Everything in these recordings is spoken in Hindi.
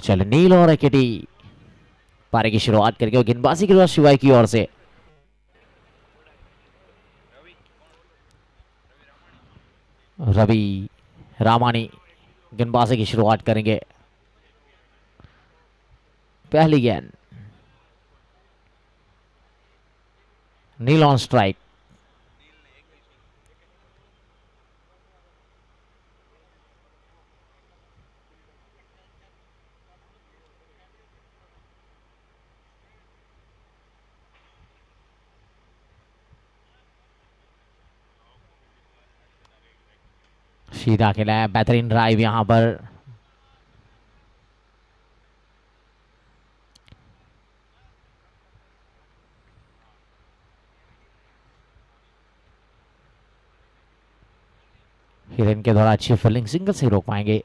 चलो नील और एकेटी पारी की शुरुआत करके गेंदबाजी की शुरुआत शिवाय की ओर से। रवि रामानी गेंदबाजी की शुरुआत करेंगे। पहली गेंद नील ऑन स्ट्राइक। सीधा खेला है, बेहतरीन ड्राइव यहां पर। हिरेन के द्वारा अच्छी फील्डिंग, सिंगल से रोक पाएंगे।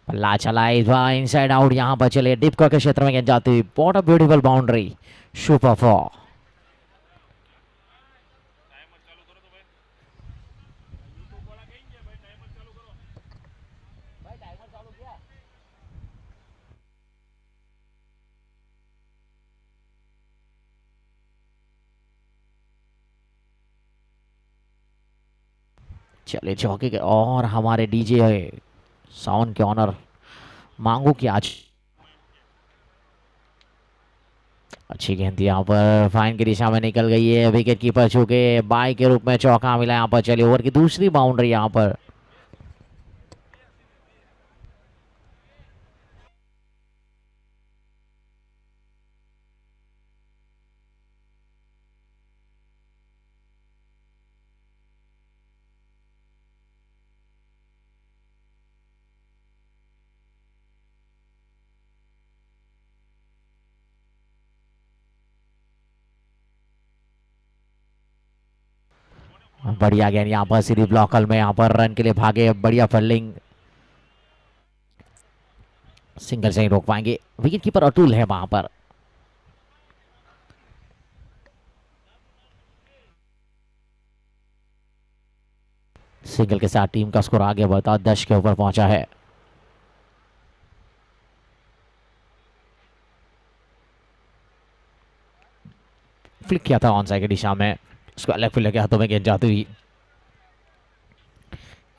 पल्ला चला इनसाइड आउट यहां पर। चले डिप के क्षेत्र में गेंद जाती हुई, what a beautiful boundary, super for. चले चौके के और हमारे डीजे साउंड के ऑनर मांगू की आज अच्छी गेंद यहाँ पर फाइन की दिशा में निकल गई है। विकेट कीपर चूके बाई के रूप में चौका मिला यहाँ पर। चलिए ओवर की दूसरी बाउंड्री यहाँ पर। बढ़िया गेंद यहाँ पर सीधी ब्लॉकल में यहाँ पर रन के लिए भागे। बढ़िया फील्डिंग, सिंगल से ही रोक पाएंगे। विकेट कीपर अतुल है वहां पर। सिंगल के साथ टीम का स्कोर आगे बढ़ता 10 के ऊपर पहुंचा है। फ्लिक किया था ऑन साइड की दिशा में, उसको अलग फील्डर के हाथों में गेंद जाती हुई।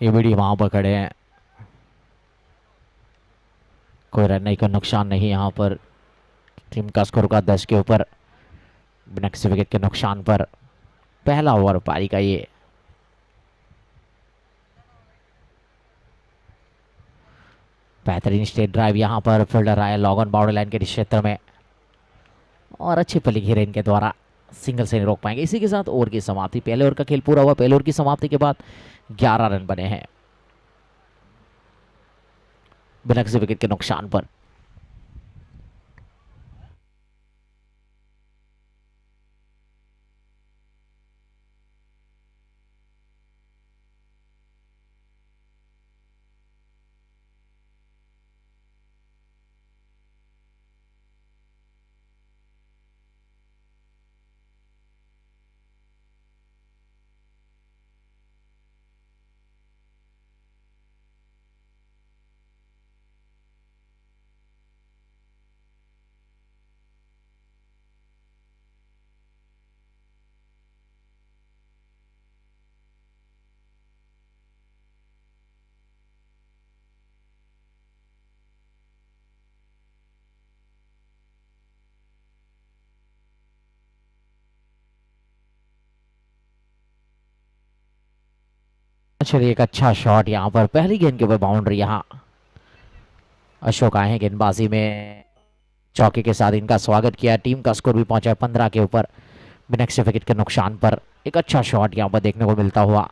ये बीडी वहां पर खड़े हैं, कोई रन नहीं, कोई नुकसान नहीं यहाँ पर। टीम का स्कोर का 10 के ऊपर बिना किसी विकेट के नुकसान पर। पहला ओवर पारी का ये। बेहतरीन स्ट्रेट ड्राइव यहाँ पर, फील्डर आया लॉग ऑन बाउंड्री लाइन के क्षेत्र में और अच्छी फील्डिंग हिरेन के द्वारा, सिंगल से नहीं रोक पाएंगे। इसी के साथ ओवर की समाप्ति। पहले ओवर का खेल पूरा हुआ। पहले ओवर की समाप्ति के बाद 11 रन बने हैं बिना किसी विकेट के नुकसान पर। चलिए एक अच्छा शॉट यहाँ पर, पहली गेंद के ऊपर बाउंड्री। यहाँ अशोक आए हैं गेंदबाजी में, चौके के साथ इनका स्वागत किया। टीम का स्कोर भी पहुंचा है 15 के ऊपर बिना किसी विकेट के नुकसान पर। एक अच्छा शॉट यहाँ पर देखने को मिलता हुआ।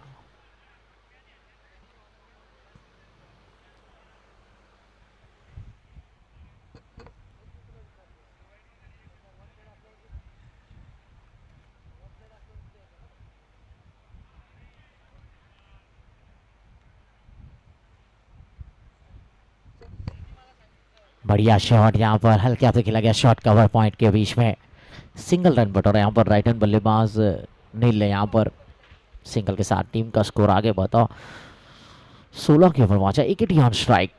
बढ़िया शॉट यहाँ पर, हल्के हाथों खेला गया शॉट कवर पॉइंट के बीच में। सिंगल रन बटोरा यहाँ पर राइट हैंड बल्लेबाज नील ने यहाँ पर सिंगल के साथ टीम का स्कोर आगे बढ़ा 16 के ऊपर पहुंचा। एक ऑन स्ट्राइक।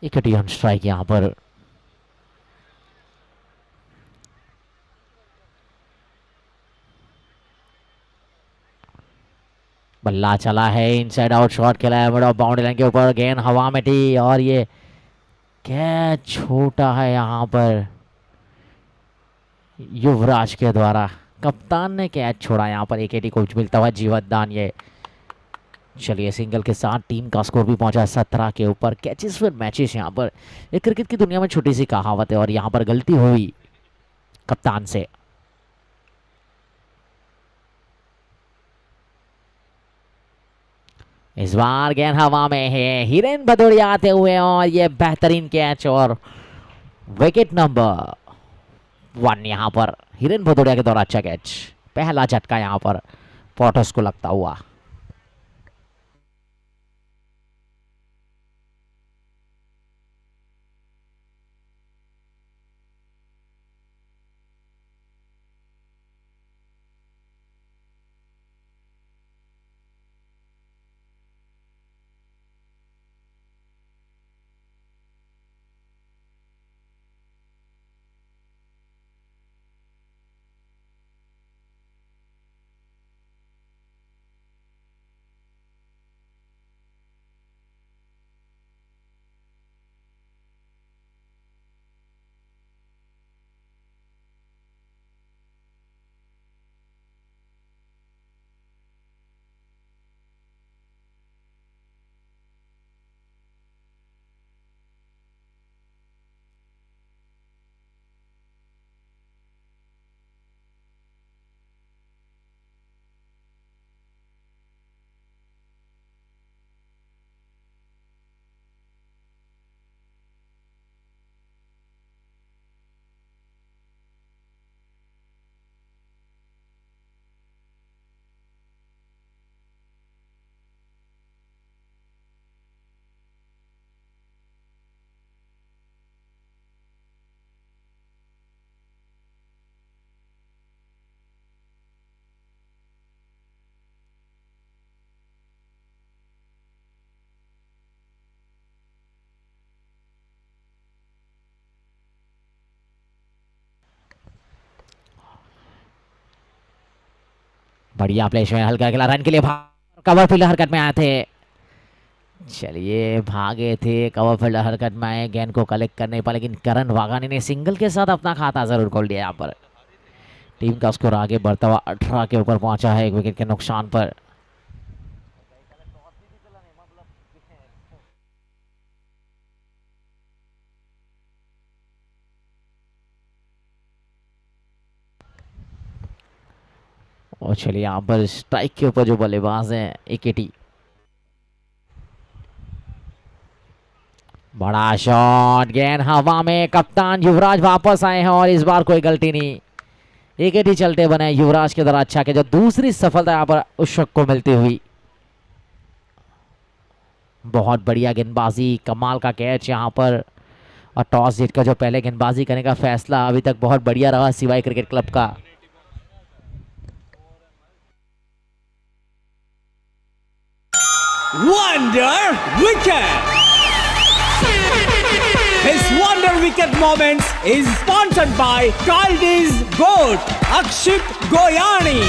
इकट्ठी ऑन स्ट्राइक यहां पर। बल्ला चला है, इनसाइड आउट शॉट खेला है, बड़ा बाउंड्री लाइन के ऊपर, गेंद हवा में थी और ये कैच छोटा है यहां पर युवराज के द्वारा। कप्तान ने कैच छोड़ा यहां पर, एकेटी को मिलता हुआ जीवतदान। ये चलिए सिंगल के साथ टीम का स्कोर भी पहुंचा 17 के ऊपर। कैचेस फिर मैचेस यहां पर एक क्रिकेट की दुनिया में छोटी सी कहावत है और यहां पर गलती हुई कप्तान से। इस बार गेंद हवा में है, हिरेन भदौड़िया आते हुए और ये बेहतरीन कैच और विकेट नंबर 1 यहां पर हिरेन भदौड़िया के द्वारा अच्छा कैच। पहला झटका यहां पर पॉटर्स को लगता हुआ। बढ़िया प्लेसमेंट, हल्का खेला, रन के लिए कवर फील्डर हरकत में आए थे। चलिए भागे थे, कवर फील्डर हरकत में आए, गेंद को कलेक्ट करने नहीं पाए, लेकिन करण वाघानी ने सिंगल के साथ अपना खाता जरूर खोल दिया। यहाँ पर टीम का स्कोर आगे बढ़ता हुआ 18 के ऊपर पहुंचा है, एक विकेट के नुकसान पर। और चलिए यहाँ पर स्ट्राइक के ऊपर जो बल्लेबाज हैं एकेटी, बड़ा शॉट, गेंद हवा में, कप्तान युवराज वापस आए हैं और इस बार कोई गलती नहीं, एकेटी चलते बने। युवराज के द्वारा अच्छा के जो दूसरी सफलता यहाँ पर उशक को मिलती हुई। बहुत बढ़िया गेंदबाजी, कमाल का कैच यहाँ पर। और टॉस जीत कर जो पहले गेंदबाजी करने का फैसला अभी तक बहुत बढ़िया रहा सिवाई क्रिकेट क्लब का। Wonder Wicket! His Wonder Wicket Moments is sponsored by Kaldi's Goat, Akshit Goyani.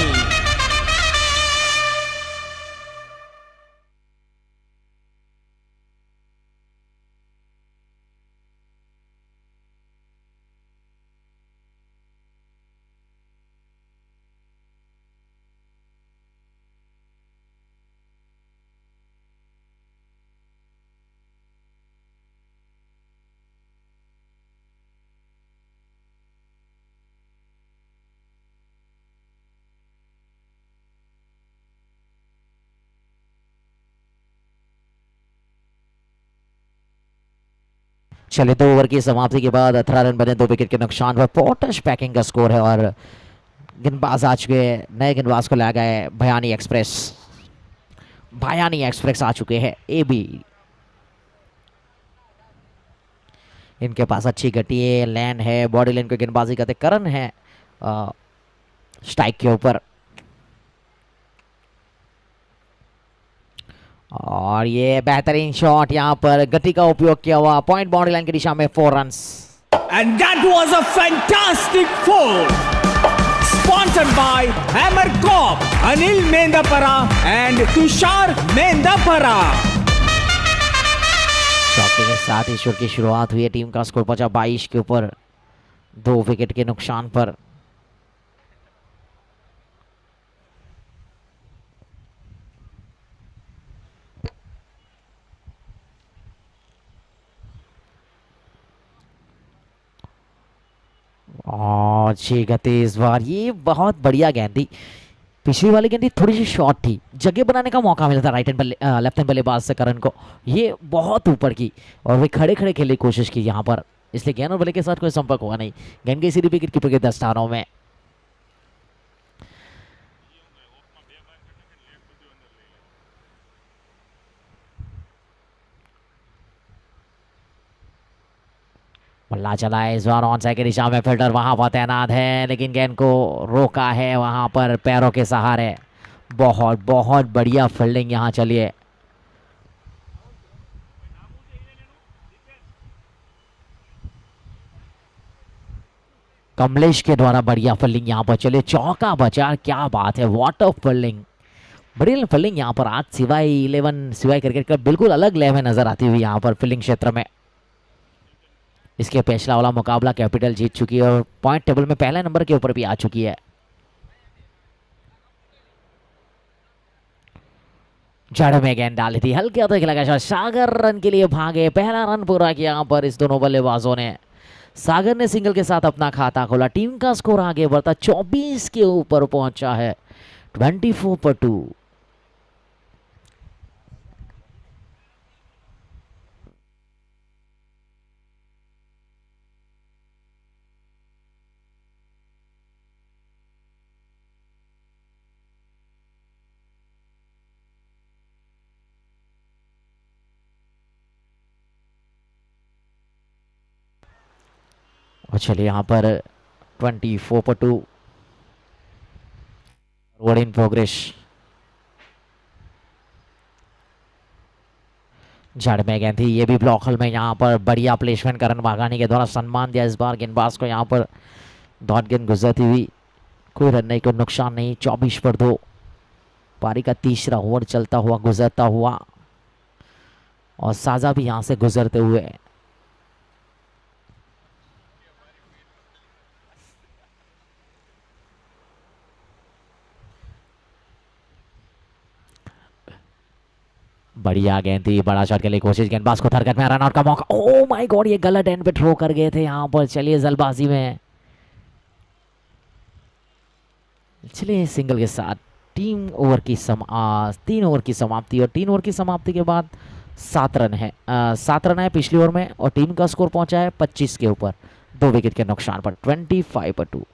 चले 2 ओवर की समाप्ति के बाद 18 रन बने, 2 विकेट के नुकसान पर। पोर्टस पैकिंग का स्कोर है और गेंदबाज आ चुके हैं, नए गेंदबाज को लाया गया है भयानी एक्सप्रेस। भयानी एक्सप्रेस आ चुके हैं ए बी। इनके पास अच्छी गति है, लैन है, बॉडी लाइन को गेंदबाजी करते। करण है स्ट्राइक के ऊपर और ये बेहतरीन शॉट, यहाँ पर गति का उपयोग किया हुआ, पॉइंट बाउंड्री लाइन की दिशा में 4 runs. And that was a fantastic four. Sponsored by Hammer Corp, Anil Mendapara and Tushar Mendapara. चौके के साथ ईश्वर की शुरुआत हुई है, टीम का स्कोर पहुंचा 22 के ऊपर, 2 विकेट के नुकसान पर। और अच्छी गति इस बार, ये बहुत बढ़िया गेंद थी। पिछली वाली गेंद थोड़ी सी शॉर्ट थी, जगह बनाने का मौका मिला था राइट हैंड लेफ्ट हैंड बल्लेबाज से करण को, ये बहुत ऊपर की और वे खड़े खड़े खेलने की कोशिश की यहाँ पर, इसलिए गेंद और बल्ले के साथ कोई संपर्क हुआ नहीं। गेंद गई सीधी विकेट कीपर के दस्तानों में। बल्ला चला है इस बार ऑन साइड की दिशा में, फील्डर वहां पर तैनात है लेकिन गेंद को रोका है वहां पर पैरों के सहारे। बहुत बहुत बढ़िया फील्डिंग यहाँ चली है। कमलेश के द्वारा बढ़िया फील्डिंग यहाँ पर चले, चौका बचा, क्या बात है, व्हाट अ फील्डिंग, बढ़िया फील्डिंग यहाँ पर। आज सिवाय 11 सिवाय क्रिकेट का बिल्कुल अलग लेव में नजर आती हुई यहाँ पर फील्डिंग क्षेत्र में। इसके पिछला वाला मुकाबला कैपिटल जीत चुकी है और पॉइंट टेबल में पहले नंबर के ऊपर भी आ चुकी है। जड़ में गेंद डाली थी, हल्के हाथों से लगा शॉट, सागर रन के लिए भागे, पहला रन पूरा किया यहाँ पर इस दोनों बल्लेबाजों ने। सागर ने सिंगल के साथ अपना खाता खोला, टीम का स्कोर आगे बढ़ता 24 के ऊपर पहुंचा है, 24/2। और चलिए यहाँ पर 24/2 वर्ड इन प्रोग्रेस। जड़ में गेंद थी, ये भी ब्लॉक होल में, यहाँ पर बढ़िया प्लेसमेंट करण वाघानी के द्वारा सम्मान दिया इस बार गेंदबाज को, यहाँ पर डॉट गेंद गुजरती हुई, कोई रन नहीं, कोई नुकसान नहीं, 24/2। पारी का तीसरा ओवर चलता हुआ गुजरता हुआ और साजा भी यहाँ से गुजरते हुए। बढ़िया गेंद थी, बड़ा शॉट के लिए कोशिश, गेंदबाज को थरकट में रन आउट का मौका, ओ माय गॉड, ये गलत एंड पे थ्रो कर गए थे यहाँ पर। चलिए जल्दबाजी में, चलिए सिंगल के साथ 3 ओवर की समाप्ति, और 3 ओवर की समाप्ति के बाद 7 रन है, 7 रन है पिछली ओवर में और टीम का स्कोर पहुंचा है 25 के ऊपर, 2 विकेट के नुकसान पर, 25/2।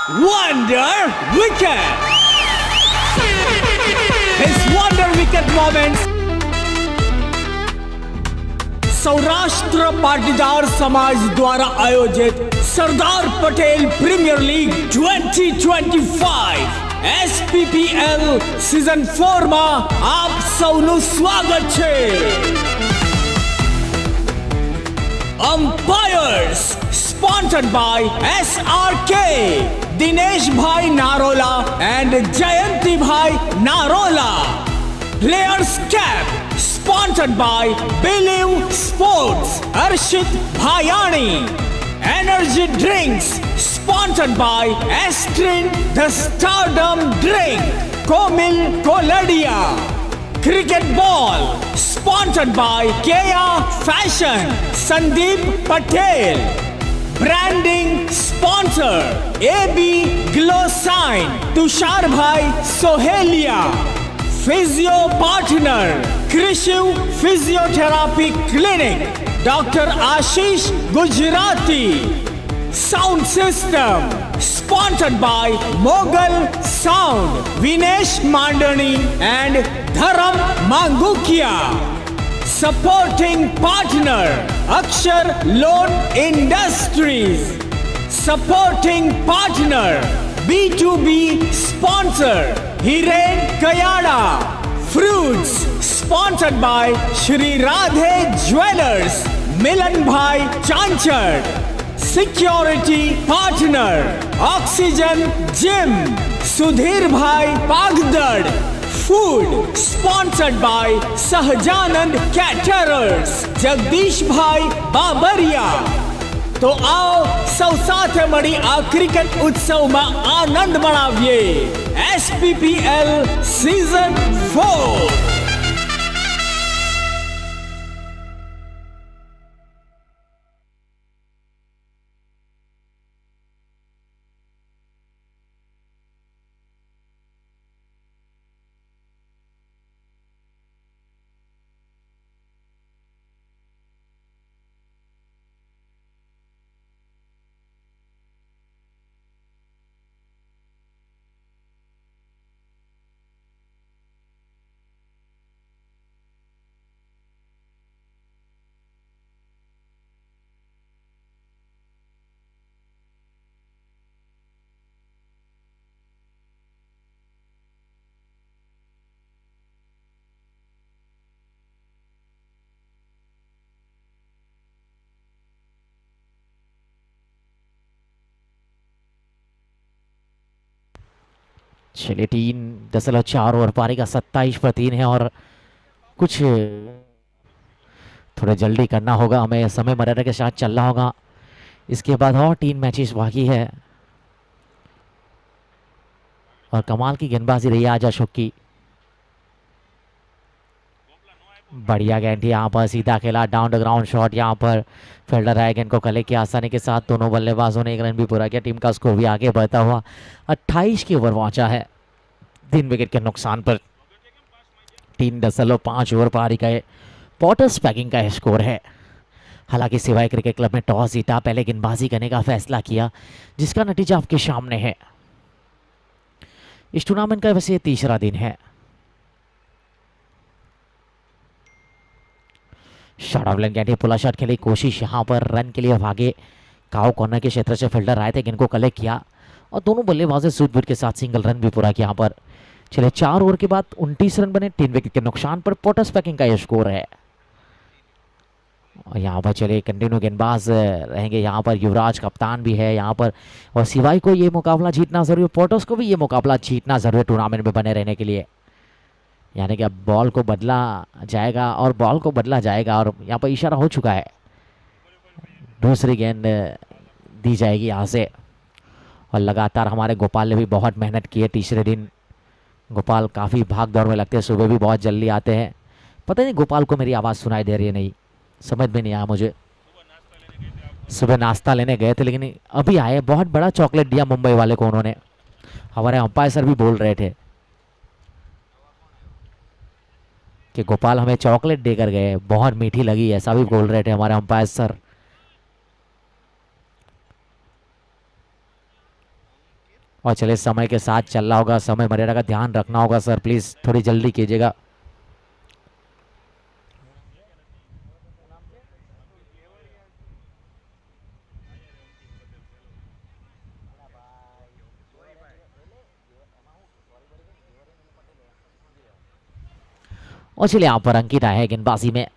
Wonder Wicket. His Wonder Wicket moments. Saurashtra Patidar समाज द्वारा आयोजित Sardar Patel premier league 2025 SPPL season 4 માં આપ સૌનું સ્વાગત છે. Umpires sponsored by SRK, Dinesh Bhai Narola and Jayanti Bhai Narola. Players cap sponsored by Believe Sports, Arshit Bhayani. Energy drinks sponsored by Astrin the Stardom Drink, Komil Koladia. Cricket ball sponsored by Kea Fashion, Sandeep Patel. Branding sponsor AB Glow Sign, Tushar Bhai Sohelia. Physio partner Krishiv Physiotherapy Clinic, Dr. Ashish Gujarati. Sound system sponsored by Mughal Sound, Vinesh Mandani and Dharam Mangukia. Supporting partner Akshar Loan Industries. Supporting partner B2B sponsor Hiren Kayada. Fruits sponsored by Shri Radhe Jewelers, Milan Bhai Chanchad. Security partner Oxygen Gym, Sudhir Bhai Pagdad. Food sponsored by Sahjanand Caterers, Jagdish Bhai Babaria. તો આવો સૌ સાથે મળી આ ક્રિકેટ ઉત્સવમાં આનંદ મનાવીએ. SPPL season 4. चलिए 3.4 ओवर पारी का 27 पर 3 है और कुछ थोड़ा जल्दी करना होगा हमें, समय मर्यादा के साथ चलना होगा. इसके बाद और 3 मैचेस बाकी है और कमाल की गेंदबाजी रही आज अशोक की. बढ़िया गेंद यहाँ पर, सीधा खेला, डाउन द ग्राउंड शॉट. यहाँ पर फील्डर है, गेंद को कलेक्ट किया आसानी के साथ. दोनों बल्लेबाजों ने 1 रन भी पूरा किया. टीम का स्कोर भी आगे बढ़ता हुआ 28 के ओवर पहुंचा है. 3 विकेट के नुकसान पर 3.5 ओवर पारी का पॉटर्स पैकिंग का स्कोर है. हालांकि सिवाय क्रिकेट क्लब ने टॉस जीता, पहले गेंदबाजी करने का फैसला किया, जिसका नतीजा आपके सामने है. इस टूर्नामेंट का वैसे तीसरा दिन है. शॉट ऑफ लेन गेंद, पुला शॉट खेली, कोशिश यहाँ पर रन के लिए भागे. काउ कॉर्नर के क्षेत्र से फील्डर आए थे, गेंद को कलेक्ट किया और दोनों बल्लेबाजों सूझबूझ के साथ सिंगल रन भी पूरा किया. यहाँ पर चले 4 ओवर के बाद 29 रन बने. 3 विकेट के नुकसान पर पॉटर्स पैकिंग का यह स्कोर है. और यहाँ पर चले कंटिन्यू गेंदबाज रहेंगे. यहाँ पर युवराज कप्तान भी है यहाँ पर, और सिवाय को ये मुकाबला जीतना जरूरी है, पॉटर्स को भी ये मुकाबला जीतना जरूरी है टूर्नामेंट में बने रहने के लिए. यानी कि अब बॉल को बदला जाएगा और बॉल को बदला जाएगा और यहाँ पर इशारा हो चुका है. दूसरी गेंद दी जाएगी यहाँ से. और लगातार हमारे गोपाल ने भी बहुत मेहनत की है. तीसरे दिन गोपाल काफ़ी भाग दौड़ में लगते हैं, सुबह भी बहुत जल्दी आते हैं. पता नहीं गोपाल को मेरी आवाज़ सुनाई दे रही है नहीं, समझ में नहीं आया मुझे. सुबह नाश्ता लेने गए थे लेकिन अभी आए. बहुत बड़ा चॉकलेट दिया मुंबई वाले को उन्होंने. हमारे अंपायर सर भी बोल रहे थे कि गोपाल हमें चॉकलेट देकर गए, बहुत मीठी लगी, ऐसा भी बोल रहे थे हमारे अंपायर सर. और चलिए समय के साथ चलना होगा, समय मर्यादा का ध्यान रखना होगा सर, प्लीज थोड़ी जल्दी कीजिएगा। और चलिए यहाँ पर अंकित आया है गेंदबाजी में।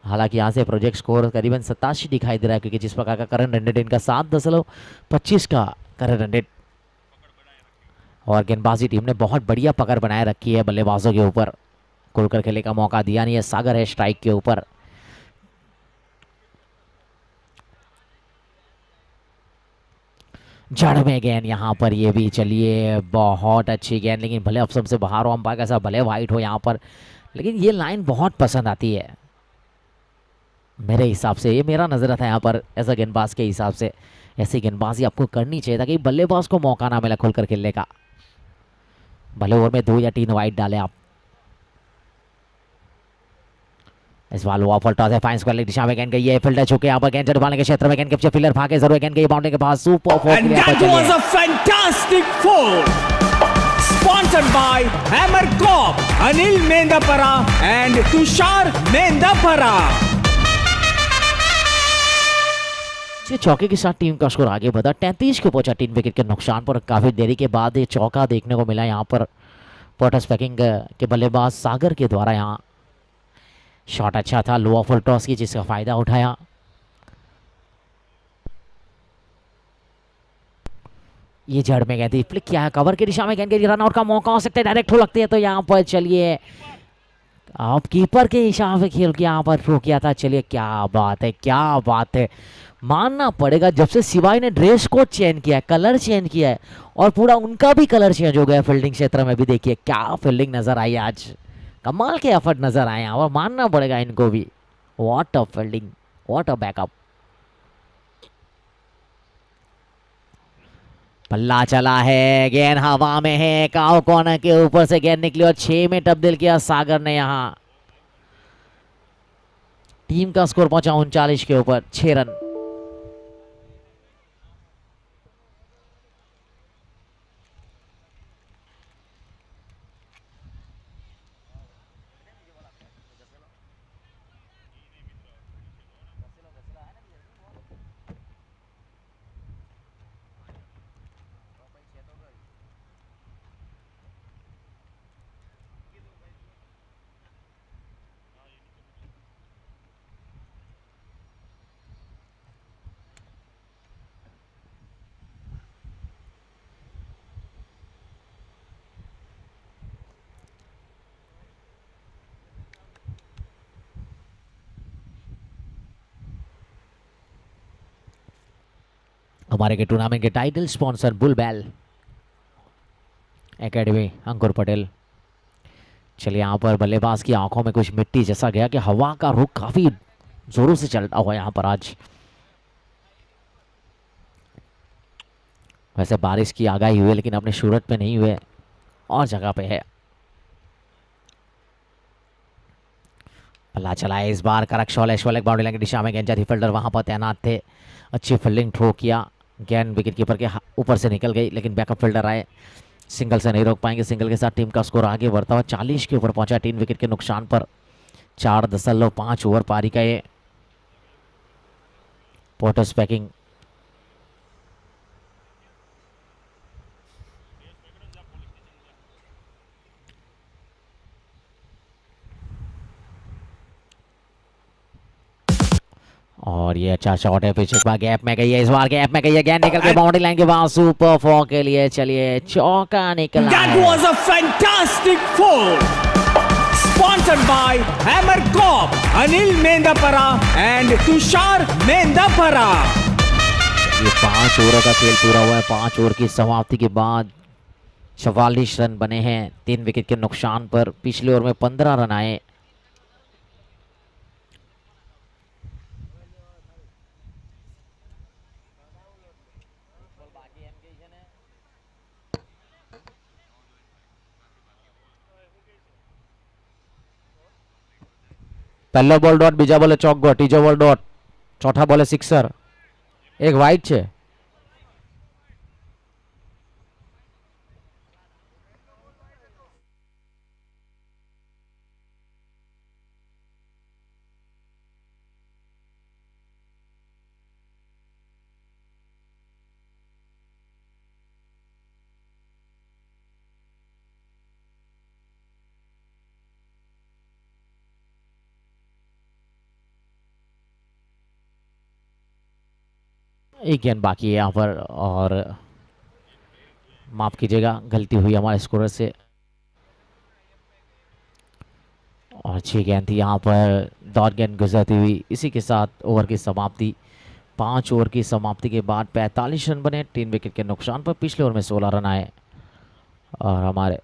हालांकि यहाँ से प्रोजेक्ट स्कोर करीबन 87 दिखाई दे रहा है, क्योंकि जिस प्रकार का करंट रन रेट इनका 7.25 का करंट रन रेट। और गेंदबाजी टीम ने बहुत बढ़िया पकड़ बनाए रखी है बल्लेबाजों के ऊपर, खुलकर खेलने का मौका दिया नहीं है। सागर है स्ट्राइक के ऊपर। जड़ में गेंद यहाँ पर, ये भी चलिए बहुत अच्छी गेंद, लेकिन भले ऑप्शन से बाहर हो, अंपायर कैसा भले वाइट हो यहाँ पर, लेकिन ये लाइन बहुत पसंद आती है मेरे हिसाब से। ये मेरा नजर था यहाँ पर ऐसा गेंदबाज के हिसाब से। ऐसी गेंदबाजी आपको करनी चाहिए ताकि बल्लेबाज को मौका ना मिले खुलकर खेलने का। भले ओवर में 2 या 3 वाइड डाले आप। इस बार लो ऑफ टॉस है, फाइन स्क्वायर दिशा में गेंद गई है, फील्डर चुके यहाँ पर गेंद चढ़वाने के क्षेत्र में गेंद कैप्चर, फील्डर भागे जरूर, गेंद गई बाउंड्री के पास, super four And that was a fantastic four. Sponsored by Hammer Corp, Anil Mendapara and Tushar Mendapara. चौके के साथ टीम का स्कोर आगे बढ़ा, 33 को पहुंचा 3 विकेट के नुकसान पर। काफी देरी के बाद ये चौका देखने को मिला यहाँ पर पोर्टस पैकिंग के बल्लेबाज सागर के द्वारा। यहाँ शॉट अच्छा था, लो ऑफ टॉस की, जिसका फायदा उठाया। ये जड़ में गेंद फ्लिक किया है, कवर की दिशा में गेंद गई, रन आउट का मौका हो सकता है, डायरेक्ट हो लगती है तो यहाँ पर चलिए आप कीपर के इशारे खेल के यहाँ पर थ्रो किया था। चलिए क्या बात है, क्या बात है, मानना पड़ेगा। जब से शिवाई ने ड्रेस को चेंज किया है, कलर चेंज किया है, और पूरा उनका भी कलर चेंज हो गया फील्डिंग क्षेत्र में भी। देखिए क्या फील्डिंग नजर आई आज, कमाल के एफर्ट नजर आए और मानना पड़ेगा इनको भी। What a fielding, what a backup. पल्ला चला है, गेंद हवा में है, काव कॉर्नर के ऊपर से गेंद निकली और 6 में तब्दील किया सागर ने। यहाँ टीम का स्कोर पहुंचा 39 के ऊपर, 6 रन। हमारे के टूर्नामेंट के टाइटल स्पॉन्सर बुल बैल एकेडमी अंकुर पटेल। चलिए यहाँ पर बल्लेबाज की आंखों में कुछ मिट्टी जैसा गया कि हवा का रुख काफी जोरों से चलता हुआ यहाँ पर आज। वैसे बारिश की आगाही हुई लेकिन अपने सूरत पे नहीं हुए और जगह पे है। पल्ला चलाए इस बार, करक शॉल एक बाउंड्री लाइन की दिशा में गेंद जाती, फील्डर वहां पर तैनात थे, अच्छी फील्डिंग थ्रो किया, गेंद विकेट कीपर के ऊपर से निकल गई, लेकिन बैकअप फील्डर आए, सिंगल से नहीं रोक पाएंगे। सिंगल के साथ टीम का स्कोर आगे बढ़ता हुआ 40 के ऊपर पहुंचा 3 विकेट के नुकसान पर। 4.5 ओवर पारी का ये पोर्टस पैकिंग। और ये अच्छा शॉट है, पीछे बार गैप में गई है, इस बार गैप में गई है, गेंद निकल के बाउंड्री लाइन के बाद सुपर फोर के लिए चलिए चौका निकला। That was a fantastic four. Sponsored by Hammer Corp, Anil Mendapara and Tushar Mendapara. ये 5 ओवरों का खेल पूरा हुआ है। 5 ओवर की समाप्ति के बाद 44 रन बने हैं 3 विकेट के नुकसान पर। पिछले ओवर में 15 रन आए। पहला बॉल डॉट, बीजा बॉले चौक गो, तीजो बॉल डॉट, चौथा बॉले सिक्सर, एक वाइड છે। एक गेंद बाकी है यहाँ पर, और माफ कीजिएगा गलती हुई हमारे स्कोरर से। और 6 गेंद थी यहाँ पर, डॉट गेंद गुजरती हुई, इसी के साथ ओवर की समाप्ति। 5 ओवर की समाप्ति के बाद 45 रन बने 3 विकेट के नुकसान पर। पिछले ओवर में 16 रन आए और हमारे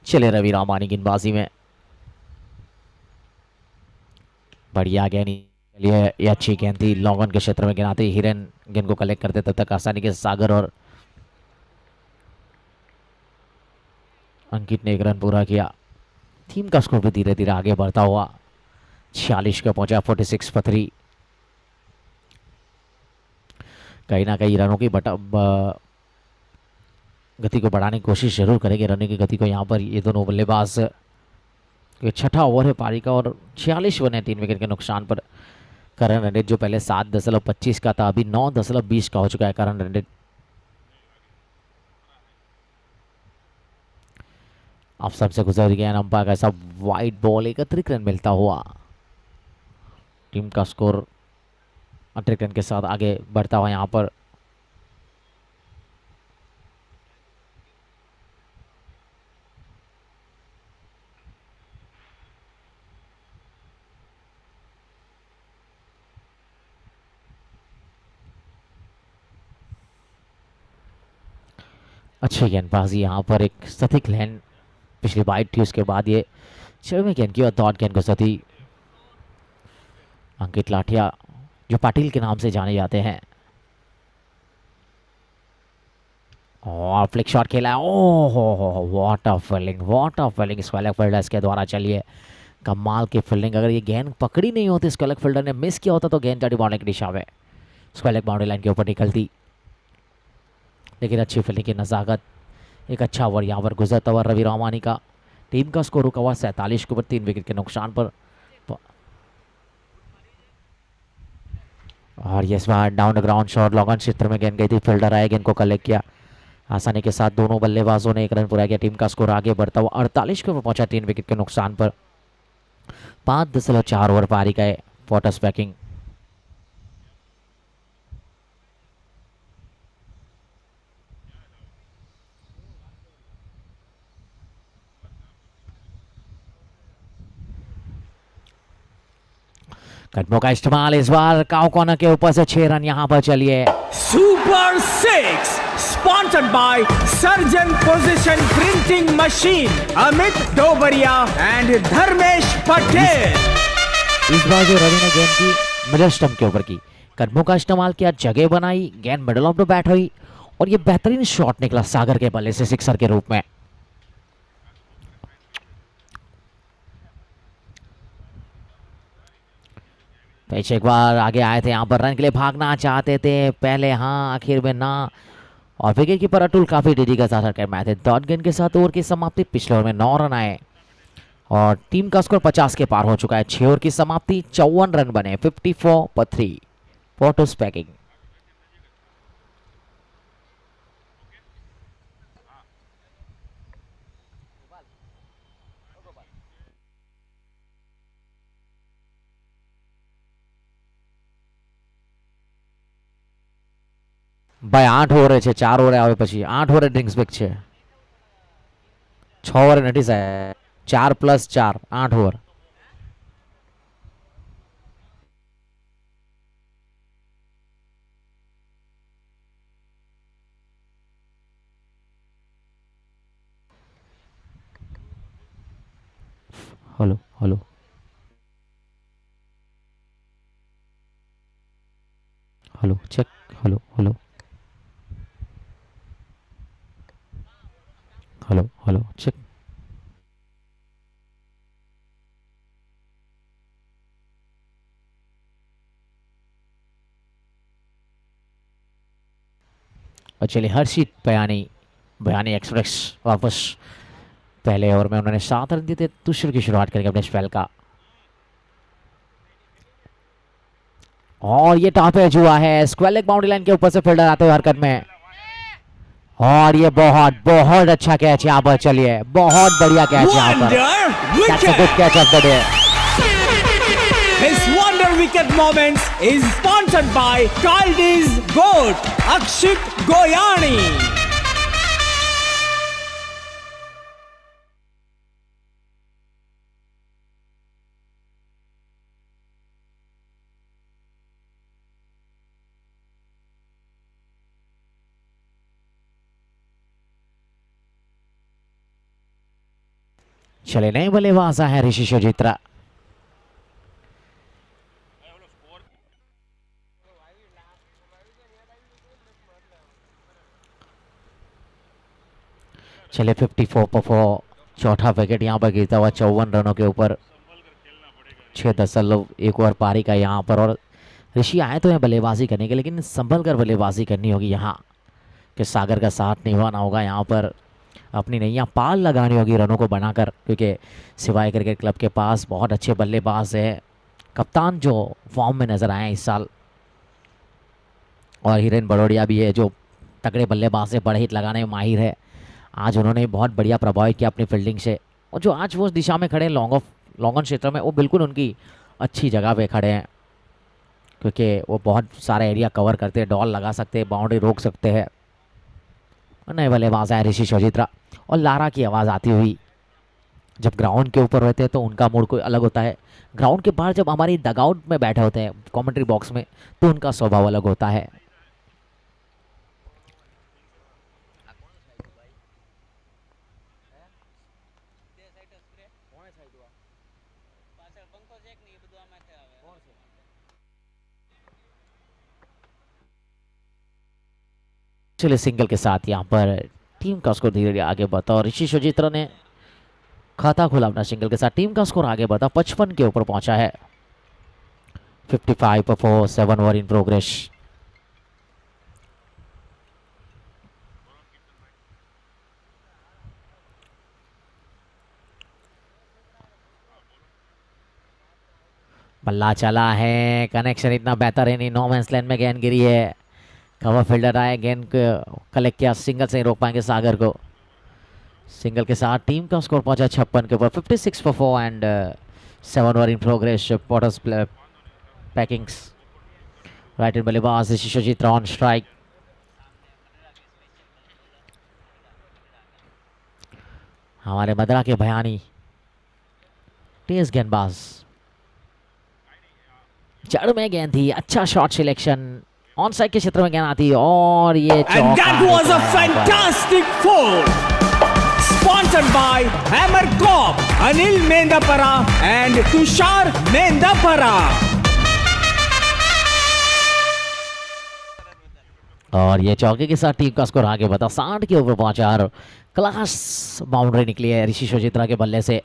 चले रवि रामानी गेंदबाजी में, बढ़िया गेंद, ये अच्छी गेंद थी। लॉन्ग ऑन के क्षेत्र में गेंद आती, हिरन गेंद को कलेक्ट करते तब तक आसानी के सागर और अंकित ने 1 रन पूरा किया। टीम का स्कोर भी धीरे धीरे आगे बढ़ता हुआ 46 का पहुंचा, 46 पर 3। कहीं ना कहीं रनों की गति को बढ़ाने की कोशिश जरूर करेंगे, रनों की गति को यहाँ पर ये दोनों बल्लेबाज। ये छठा ओवर है पारी का और 46 बने 3 विकेट के नुकसान पर। करण रन रेट जो पहले 7.25 का था, अभी 9.20 का हो चुका है करण रन रेट। अब सबसे गुजर गया अंपायर का ऐसा वाइड बॉल, 31 रन मिलता हुआ टीम का स्कोर 38 रन के साथ आगे बढ़ता हुआ यहाँ पर। अच्छी गेंदबाजी यहाँ पर, एक सटीक लैंड, पिछली वाइड थी उसके बाद ये 6वें गेंद की और डॉट गेंद को सती। अंकित लाठिया जो पाटिल के नाम से जाने जाते हैं, और फ्लिक शॉट खेला है। ओह हो, what a fielding, what a fielding square fielder के द्वारा। चलिए कमाल की फील्डिंग, अगर ये गेंद पकड़ी नहीं होती, स्क्वायर फील्डर ने मिस किया होता तो गेंद जाती बाउंड्री की दिशा में, स्क्वायर बाउंड्री लाइन के ऊपर निकलती। लेकिन अच्छी फील्डिंग की नज़ाकत, एक अच्छा ओवर यहाँ पर गुजरता हुआ रवि रामानी का। टीम का स्कोर रुका हुआ 47 के ऊपर 3 विकेट के नुकसान पर। और ये इस बार down the ground shot, long क्षेत्र में गेंद गई थी, फील्डर आए, गेंद को कलेक्ट किया आसानी के साथ। दोनों बल्लेबाजों ने 1 रन पूरा किया। टीम का स्कोर आगे बढ़ता हुआ 48 के ऊपर पहुंचा 3 विकेट के नुकसान पर। 5.4 ओवर पारी का है पॉटर्स पैकिंग। कदमों का इस्तेमाल इस बार काउ कॉर्नर के ऊपर से 6 रन यहाँ पर। चलिए super 6 sponsored by Sarjan position printing machine, Amit Dobariya and Dharmesh Patel. इस बार जो रवि ने गेंद की मिडल स्टंप के ऊपर की, कदमों का इस्तेमाल किया, जगह बनाई, गेंद मिडल ऑफ द बैट हुई और ये बेहतरीन शॉट निकला सागर के बल्ले से सिक्सर के रूप में। पीछे एक बार आगे आए थे, यहाँ पर रन के लिए भागना चाहते थे पहले, हाँ आखिर में ना। और विकेट कीपर अतुल काफी डेडी का साथ कर मैच है। डॉट गेंद के साथ ओवर की समाप्ति, पिछले ओवर में 9 रन आए और टीम का स्कोर 50 के पार हो चुका है। 6 ओवर की समाप्ति, 54 रन बने, 54 पर 3 पॉटर्स पैकिंग। ભાઈ 8 ઓવરે છે, 4 ઓવરે આવે પછી 8 ઓવરે ડ્રિંક્સ બેક છે, 6 ઓવરે નથી સાહેબ, 4+4 8 over. Hello hello hello check hello hello hello hello check. और चलिए हर्षित बयानी बयानी एक्सप्रेस वापस पहले ओवर में उन्होंने 7 रन दिए थे। दूसरे की शुरुआत करेंगे अपने स्पेल का और ये टॉप एज हुआ है स्क्वायर लेग बाउंड्री लाइन के ऊपर से फील्डर आते हुए हरकत में और ये बहुत बहुत अच्छा कैच यहाँ पर। चलिए बहुत बढ़िया कैच यहाँ पर। That's a good catch of the day. His wonder wicket moments is sponsored by Kaldi's GOAT, Akshit Goyani. चले नए बल्लेबाज है ऋषि शोजित्रा। चले 54 पर 4 चौथा विकेट यहाँ पर गिरता हुआ 54 रनों के ऊपर 6.1 ओवर पारी का यहाँ पर। और ऋषि आए तो हैं बल्लेबाजी करने के लेकिन संभल कर बल्लेबाजी करनी होगी यहाँ कि सागर का साथ निभाना होगा यहाँ पर। अपनी नैया पाल लगानी होगी रनों को बनाकर क्योंकि सिवाय क्रिकेट क्लब के पास बहुत अच्छे बल्लेबाज है। कप्तान जो फॉर्म में नज़र आए इस साल और हिरेन बड़ोड़िया भी है जो तगड़े बल्लेबाज से बड़े हिट लगाने में माहिर है। आज उन्होंने बहुत बढ़िया प्रभावित किया अपनी फील्डिंग से और जो आज वो उस दिशा में खड़े हैं लॉन्ग ऑन क्षेत्र में वो बिल्कुल उनकी अच्छी जगह पे खड़े हैं क्योंकि वो बहुत सारा एरिया कवर करते हैं, डॉल लगा सकते हैं, बाउंड्री रोक सकते हैं। नए बल्लेबाज आए ऋषि शोजित्रा और लारा की आवाज़ आती हुई। जब ग्राउंड के ऊपर रहते हैं तो उनका मूड कोई अलग होता है, ग्राउंड के बाहर जब हमारी डगआउट में बैठे होते हैं कमेंट्री बॉक्स में तो उनका स्वभाव अलग होता है। चलिए सिंगल के साथ यहाँ पर टीम का स्कोर धीरे धीरे आगे बढ़ता और ऋषि शोजित्रा ने खाता खोला अपना सिंगल के साथ। टीम का स्कोर आगे बढ़ता 55 के ऊपर पहुंचा है। 55 पर 4 7 ओवर इन प्रोग्रेस। बल्ला चला है, कनेक्शन इतना बेहतर है नहीं, नो मैंस लैंड में गेंद गिरी है। कवर फील्डर आए, गेंद को कलेक्ट किया, सिंगल से ही रोक पाएंगे सागर को। सिंगल के साथ टीम का स्कोर पहुंचा 56 के ऊपर। 56 for 4 and 7 over in progress. Potters Packings right hand बल्लेबाज ऋषि शोजित्रा ऑन स्ट्राइक। हमारे मदरा के बयानी तेज गेंदबाज, जड़ में गेंद थी, अच्छा शॉट सिलेक्शन, ऑन साइड के क्षेत्र में गेंद आती और ये And that was a fantastic four, sponsored by Hammer Corp, Anil Mendapara and Tushar Mendapara. और ये चौके के साथ टीम का स्कोर आगे बढ़ा 60 के ऊपर पहुंचा और क्लास बाउंड्री निकली है ऋषि शोजित्रा के बल्ले से।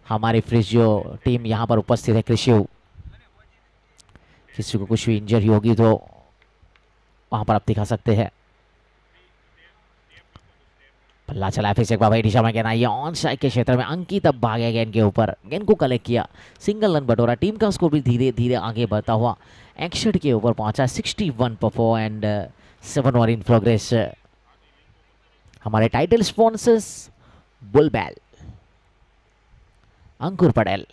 हमारी फ्रिज जो टीम यहाँ पर उपस्थित है कृषि, किसी को कुछ भी इंजरी होगी तो वहां पर आप दिखा सकते हैं। पल्ला चला फिर से एक बार भाई दिशा में गेंद आई ऑन साइड के क्षेत्र में। अंकित अब भागे गेंद के ऊपर, गेंद को कलेक्ट किया, सिंगल रन बटोरा। टीम का स्कोर भी धीरे धीरे आगे बढ़ता हुआ 61 के ऊपर पहुंचा। 61 पर 4 एंड 7 ओवर इन प्रोग्रेस। हमारे टाइटल स्पॉन्सर्स बुलबेल, अंकुर पटेल,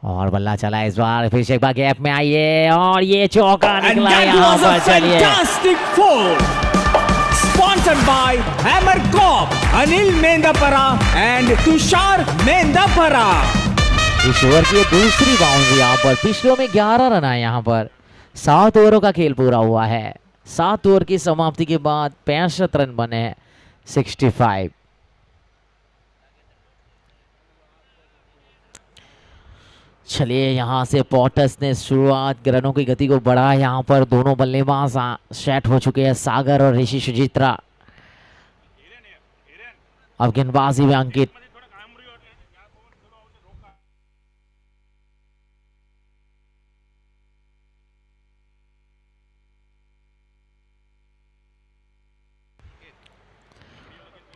और बल्ला चला इस बार फिर से एक बार गैप में आइए और ये चौका And निकला that यहाँ was पर। a चलिए fantastic four, sponsored by Hammer Corp, Anil Mendapara and Tushar Mendapara. इस ओवर की दूसरी बाउंड्री यहाँ पर। पिछलों में 11 रन आए यहाँ पर। 7 ओवरों का खेल पूरा हुआ है। 7 ओवर की समाप्ति के बाद 65 रन बने हैं। 65। चलिए यहाँ से पॉटस ने शुरुआत रनों की गति को बढ़ा। यहाँ पर दोनों बल्लेबाज सेट हो चुके हैं, सागर और ऋषि सुचित्रा। अब गेंदबाजी में अंकित।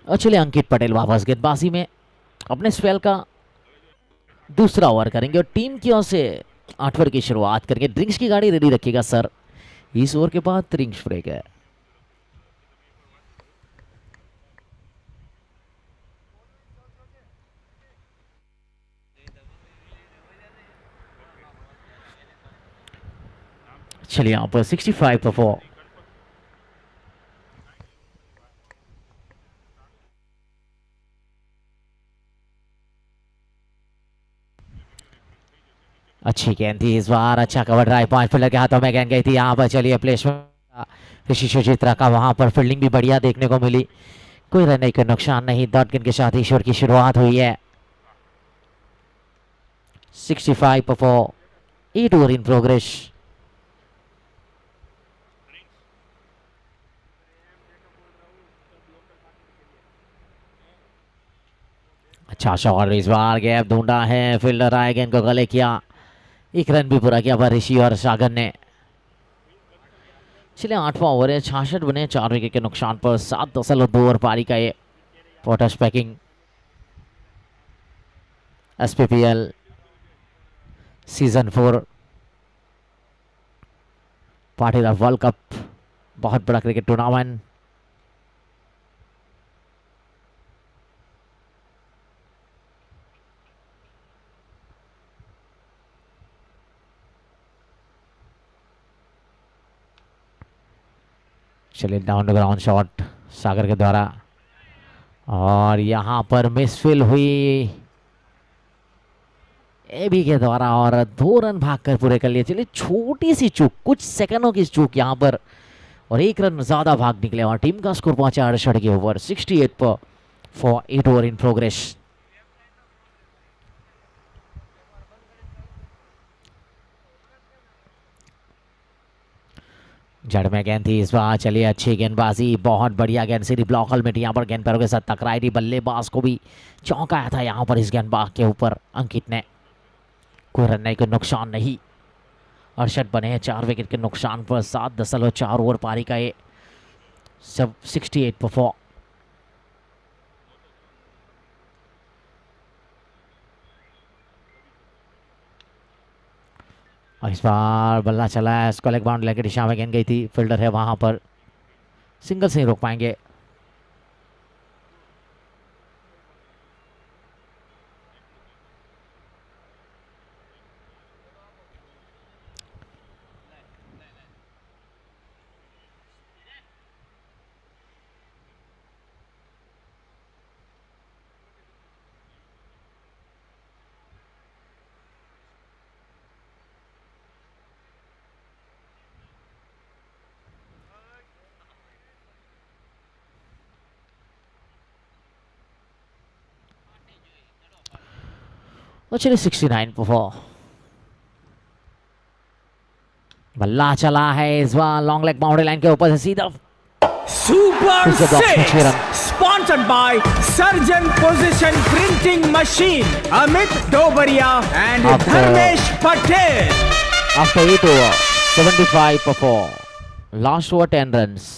और चलिए अंकित पटेल वापस गेंदबाजी में अपने स्पेल का दूसरा ओवर करेंगे और टीम की ओर से 8 ओवर की शुरुआत करेंगे। ड्रिंक्स की गाड़ी रेडी रखिएगा सर। इस ओवर के बाद ड्रिंक्स ब्रेक है। चलिए यहाँ पर 65 पर 4। अच्छी गेंद थी इस बार। अच्छा कवर ड्राइव, 5 फील्डर के हाथों में गेंद गई थी यहाँ पर। चलिए प्लेसमेंट ऋषि सुचित्रा का वहां पर फील्डिंग भी बढ़िया देखने को मिली। कोई रन का नुकसान नहीं। डॉट गेंद के साथ ईश्वर की शुरुआत हुई है। 65 पर 4। 8 ओवर इन प्रोग्रेस। अच्छा शॉट इस बार। गैप ढूंढा है, फील्डर आए, गेंद को गले किया। 1 रन भी पूरा किया पर ऋषि और सागर ने। चलिए 8वां ओवर है। 66 बने 4 विकेट के नुकसान पर। 7.2 ओवर पारी का ये पॉटस packing SPPL season 4 Patidar world cup, बहुत बड़ा क्रिकेट टूर्नामेंट। चलिए down the ground shot Sagar के द्वारा और यहां पर मिसफिल हुई एबी के द्वारा और 2 रन भागकर पूरे कर लिए। चलिए छोटी सी चूक, कुछ सेकंडों की चूक यहां पर और 1 रन ज्यादा भाग निकले और टीम का स्कोर पहुंचा 68 के ओवर 68 पर फॉर 8 ओवर इन प्रोग्रेस। जड़ में गेंद थी इस बार। चलिए अच्छी गेंदबाजी, बहुत बढ़िया गेंद सीधी ब्लॉक में यहाँ पर गेंद पैरों के साथ टकराई थी। बल्लेबाज को भी चौंकाया था यहाँ पर इस गेंदबाज के ऊपर अंकित ने। कोई रन नहीं, कोई नुकसान नहीं। 68 बने हैं 4 विकेट के नुकसान पर। 7.4 ओवर पारी का ये सब 68 पर 4। इस बार बल्ला चला है, इसको लेग बाउंड लेकर दिशा में गेंद गई थी। फील्डर है वहां पर, सिंगल से ही रोक पाएंगे। चलिए 69 पर 4। बल्ला चला है इस बार लॉन्ग लेग बाउंड्री लाइन के ऊपर से सीधा Super फिर से बॉक्स में 6 Six, run. sponsored by Surgeon Position Printing Machine, Amit Dobaria and After- Dharmesh Patel. After 8 over, 75 for 4. Last over 10 runs.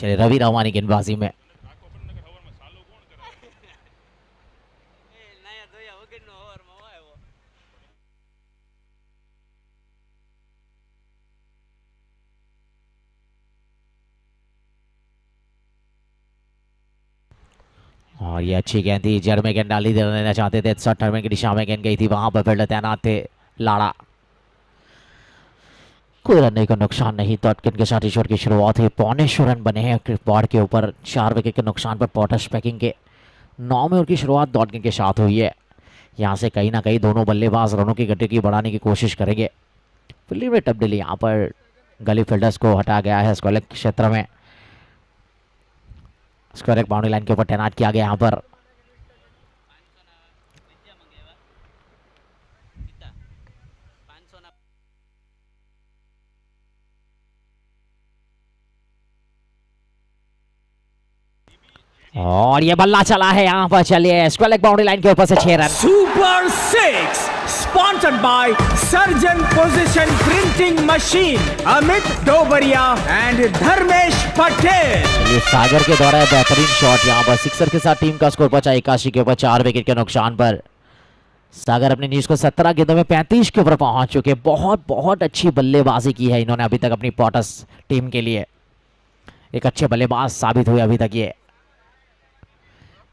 चलिए रवि रवानी गेंदबाजी में। और ये अच्छी गेंद थी, जड़ में गेंद डाली देना चाहते थे, शॉर्ट टर्न की दिशा में गेंद गई थी, वहां पर फील्डर तैनात थे लाड़ा। कोई रन का नुकसान नहीं, टॉटकिन के साथ ईश्वर की शुरुआत हुई, 15 रन बने हैं बॉर्ड के ऊपर, 4 विकेट के नुकसान पर पॉटर्स पैकिंग के 9 में उनकी शुरुआत डॉटकिन के साथ हुई है। यहाँ से कहीं ना कहीं दोनों बल्लेबाज रनों की गति की बढ़ाने की कोशिश करेंगे। फील्डिंग में तब्दीली, यहाँ पर गली फील्डर्स को हटा गया है, स्क्वायर क्षेत्र में स्क्वायर बाउंड्री लाइन के ऊपर तैनात किया गया यहाँ पर। और ये बल्ला चला है यहाँ पर, चलिए स्क्वायर बाउंड्री लाइन के ऊपर से 6 run. Super 6 sponsored by Sarjan position printing machine Amit Dobariya and Dharmesh Patel. ये सागर के द्वारा बेहतरीन शॉट, यहाँ पर सिक्सर के साथ टीम का स्कोर पहुंचा 81 के ऊपर, 4 विकेट के नुकसान पर। सागर अपनी नीज को 17 गेंदों में 35 के ऊपर पहुंच चुके। बहुत बहुत अच्छी बल्लेबाजी की है इन्होंने अभी तक अपनी पॉटस टीम के लिए, एक अच्छे बल्लेबाज साबित हुए अभी तक ये।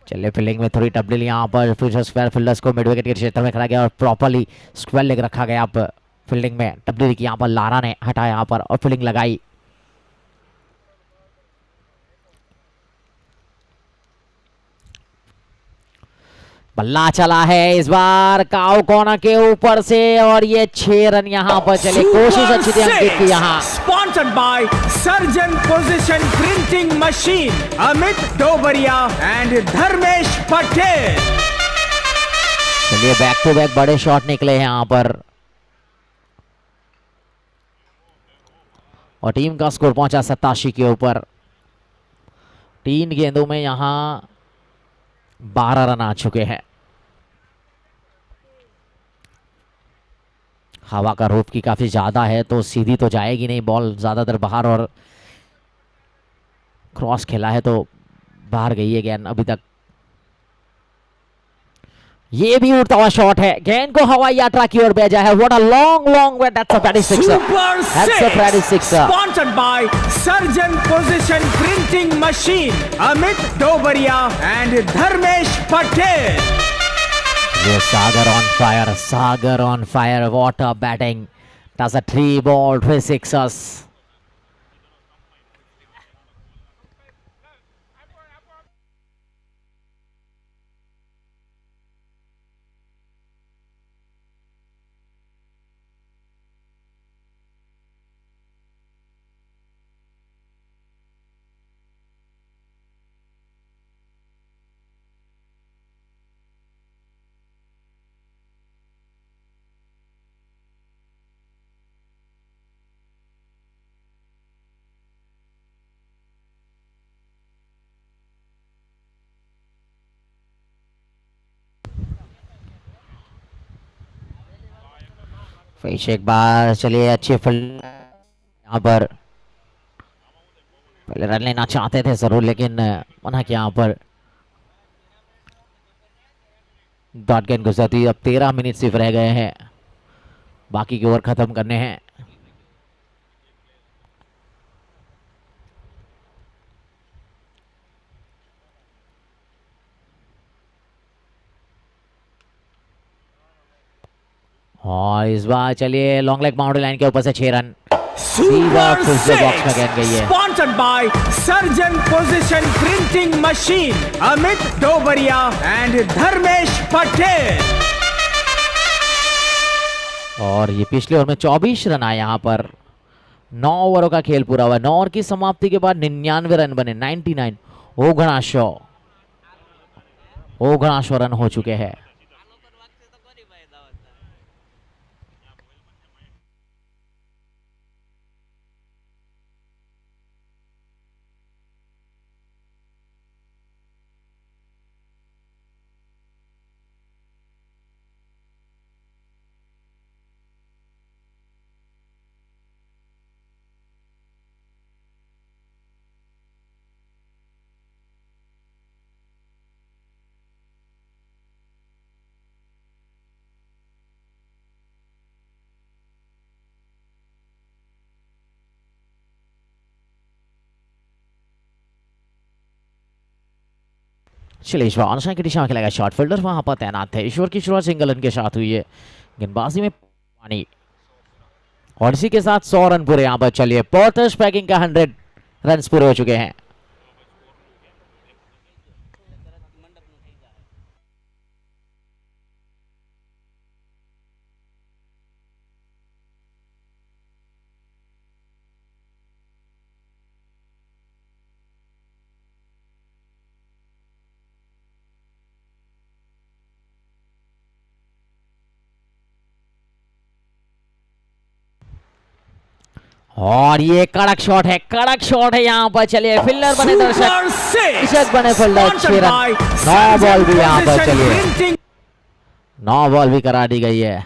चलिए फील्डिंग में थोड़ी तब्दीली, यहाँ पर फिर स्क्वायर फील्डर्स को मिड विकेट के क्षेत्र में खड़ा गया और प्रॉपरली स्क्वायर लेग रखा गया। अब फील्डिंग में तब्दीली की, यहाँ पर लारा ने हटाया यहाँ पर और फील्डिंग लगाई। बल्ला चला है इस बार काउ कोना के ऊपर से और ये 6 रन यहाँ पर। चले कोशिश अच्छी थी अंकित की यहाँ। Sponsored by Sarjan position printing machine Amit Dobariya and Dharmesh Patel. चलिए बैक टू बैक बड़े शॉट निकले हैं यहाँ पर और टीम का स्कोर पहुंचा 87 के ऊपर। 3 गेंदों में यहाँ 12 रन आ चुके हैं। हवा का रूप की काफी ज्यादा है तो सीधी तो जाएगी नहीं, बॉल ज्यादातर बाहर और क्रॉस खेला है तो बाहर गई है गेंद अभी तक। ये भी उड़ता हुआ शॉट है, गेंद को हवाई यात्रा की ओर भेजा है। What a long long way, that's a pretty sixer, that's a pretty sixer. Sponsored by Sarjan position printing machine Amit Dobariya and Dharmesh Patel. ये Sagar on fire, Sagar on fire, what a batting, that's a 3 ball 3 sixes। फिर एक बार चलिए अच्छी फील्ड, यहाँ पर पहले रन लेना चाहते थे जरूर लेकिन मना किया यहाँ पर। डॉट गेंद गुजरती, अब 13 मिनट सिर्फ रह गए हैं, बाकी के ओवर खत्म करने हैं। और इस बार चलिए लॉन्ग लेग बाउंड्री लाइन के ऊपर से 6 रन। सुपर बॉक्स में गेंद गई है। Sponsored by Sarjan position printing machine Amit Dobariya and Dharmesh Patel. और ये पिछले ओवर में 24 रन आए यहाँ पर। 9 ओवरों का खेल पूरा हुआ। 9 ओवर की समाप्ति के बाद 99 रन बने, 99। ओघना शो रन हो चुके हैं। चलिए ईश्वर ऑन की दिशा में खेलेगा, शॉट फील्डर वहां पर तैनात थे। ईश्वर की शुरुआत सिंगल रन के साथ हुई है, गेंदबाजी में पानी, और इसी के साथ 100 रन पूरे यहां पर। चलिए पोर्टर्स पैकिंग का 100 रन पूरे हो चुके हैं। और ये कड़क शॉट है, कड़क शॉट है यहाँ पर। चलिए फील्डर बने दर्शक, दर्शक बने फील्डर। 6 रन, 9 बॉल भी यहाँ पर। चलिए 9 बॉल भी करा दी गई है।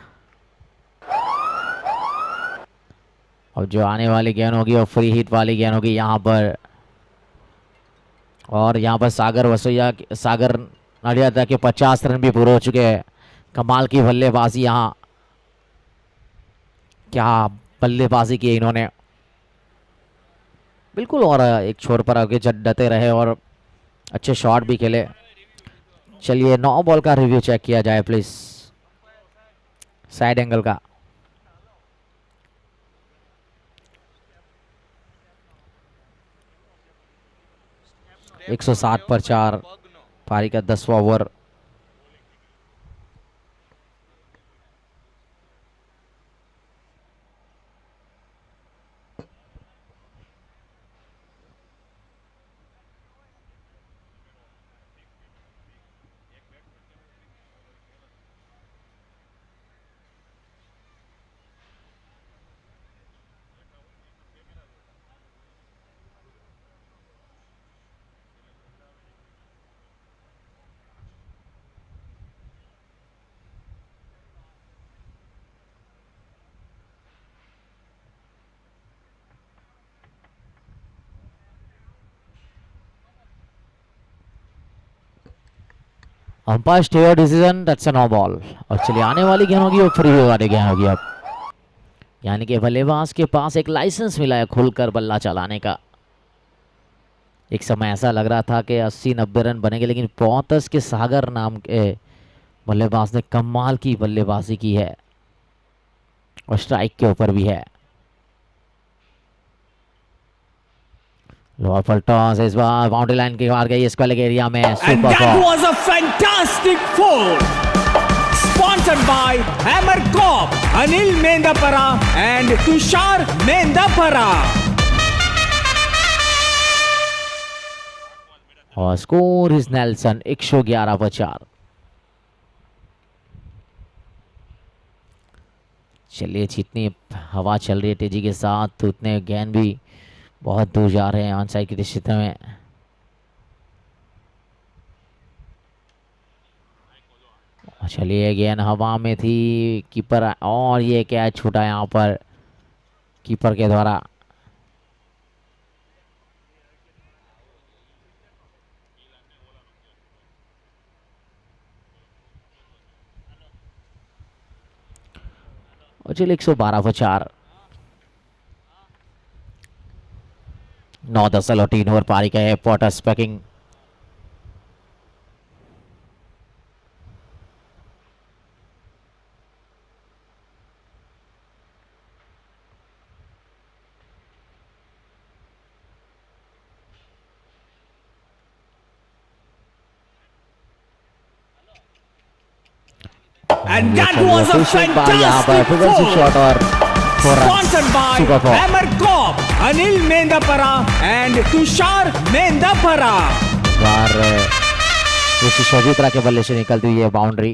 अब जो आने वाली गेंद होगी वो फ्री हिट वाली गेंद होगी यहाँ पर। और यहाँ पर सागर वसोया, सागर नडियादा के 50 रन भी पूरे हो चुके हैं। कमाल की बल्लेबाजी यहाँ, क्या बल्लेबाजी की इन्होंने, बिल्कुल। और एक छोर पर आगे डटे रहे और अच्छे शॉट भी खेले। चलिए 9 बॉल का रिव्यू चेक किया जाए प्लीज, साइड एंगल का। एक 107 पर 4, पारी का 10वां over. Umpire stay your decision, that's a no ball. और चलिए आने वाली गेंद होगी वो फ्री वाली गेंद होगी अब, यानी कि बल्लेबाज के पास एक लाइसेंस मिला है खुलकर बल्ला चलाने का। एक समय ऐसा लग रहा था कि 80-90 रन बनेंगे, लेकिन पोर्टर्स के सागर नाम के बल्लेबाज ने कमाल की बल्लेबाजी की है और स्ट्राइक के ऊपर भी है। लोअर टॉस इस बार बाउंड्री लाइन के बाहर गई, स्क्वायर एरिया में। And that was a fantastic four, sponsored by Hammer Corp, Anil Mendapara and Tushar Mendapara. और स्कोर इज नेल्सन 111 पर 4। चलिए जितनी हवा चल रही है तेजी के साथ, तो उतने गेंद भी बहुत दूर जा रहे हैं ऑन साइड के क्षेत्र में। चलिए गेंद हवा में थी, कीपर, और ये कैच छूटा यहाँ पर कीपर के द्वारा। और चलिए 112 पर 4। 9-10 और 3 ओवर पारी का है। Porters packing, And that was a fantastic shot four, और 4 run. sponsored by super four. Hammer Corp, Anil Mendapara and Tushar Mendapara. बार ऋषि शोजित्रा के बल्ले से निकलती हुई है बाउंड्री।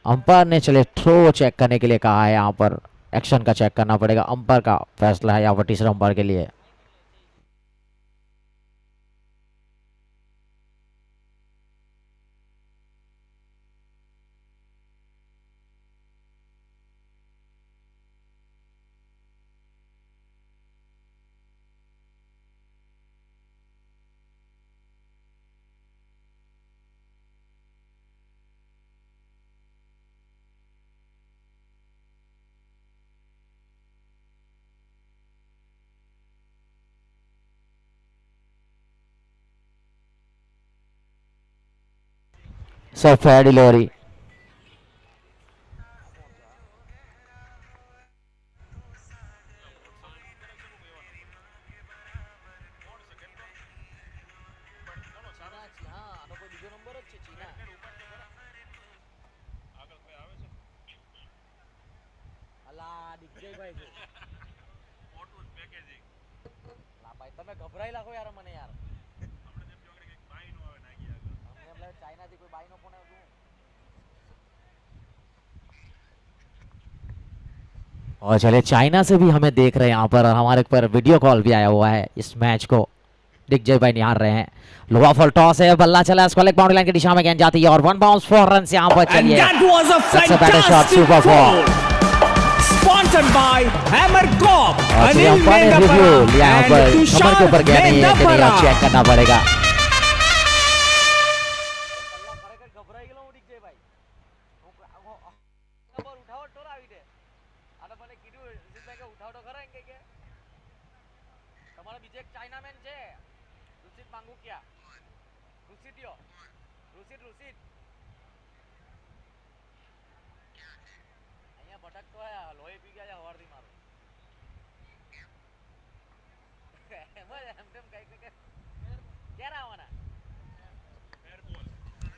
अंपायर ने चले थ्रो चेक करने के लिए कहा है, यहाँ पर एक्शन का चेक करना पड़ेगा, अंपायर का फैसला है यहाँ पर तीसरे अंपायर के लिए। Sir fair delivery. और चले चाइना से भी हमें देख रहे हैं यहाँ पर, और हमारे पर वीडियो कॉल भी आया हुआ है इस मैच को दिग्विजय भाई निहार रहे हैं। लोहा फॉल टॉस है, बल्ला चला इसको लेग बाउंड्री लाइन की दिशा में गेंद जाती है और 1 बाउंस 4 रन यहाँ पर। And चलिए that was a That's a better shot, fantastic super foul. Sponsored by Hammer Corp, और चलिए Anil अंपायर ने रिव्यू लिया यहाँ Mendapara पर, and कमर के Tushar ऊपर गया नहीं है कि नहीं, अब चेक Mendapara. करना पड़ेगा।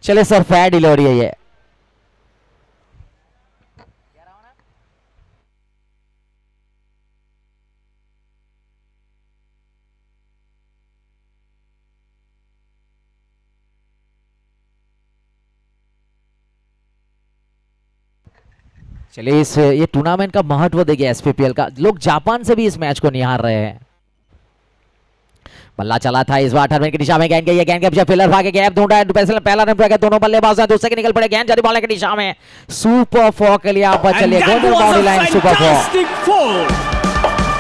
चले सर फेयर डिलीवरी है ये। चलिए इस ये टूर्नामेंट का महत्व देखिए एसपीपीएल का, लोग जापान से भी इस मैच को निहार रहे हैं। बल्ला चला था इस बार टर्मिन की दिशा में, गेंद गई, गेंद के पीछे फील्डर भागे, गैप ढूंढा है, पहला रन पे दोनों बल्लेबाज हैं, दूसरे के निकल पड़े, गेंद जारी बॉल की दिशा में, सुपर फोर के लिए यहाँ पर And चलिए that golden was boundary a line super four. fantastic foul.